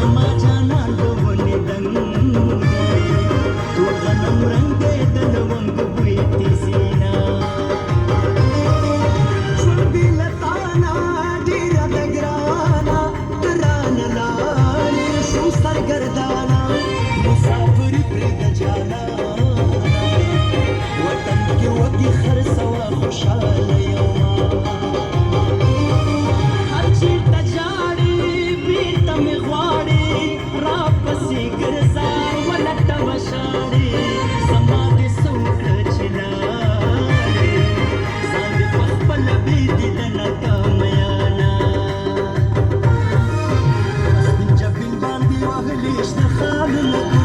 زما جانان د ونې دنګ دی تور غنم رنګ دی د لونګ بوی تیزینا ژوند بې له تانه ډېره ده ګرانه ته رانه لاړې شو سرګردانه مسافري پرېږده جانانه وطن کې وږي خرڅوه خوشحاله یمه هر چېرته ژاړې بېرته مې غواړې راپسې ګرځه ولټوه شاړې زما دې څه وکړه چې لاړې ځان دې پخپله بېدېدنه کا میانه سپین جبین باندې وهلې شنه خالونه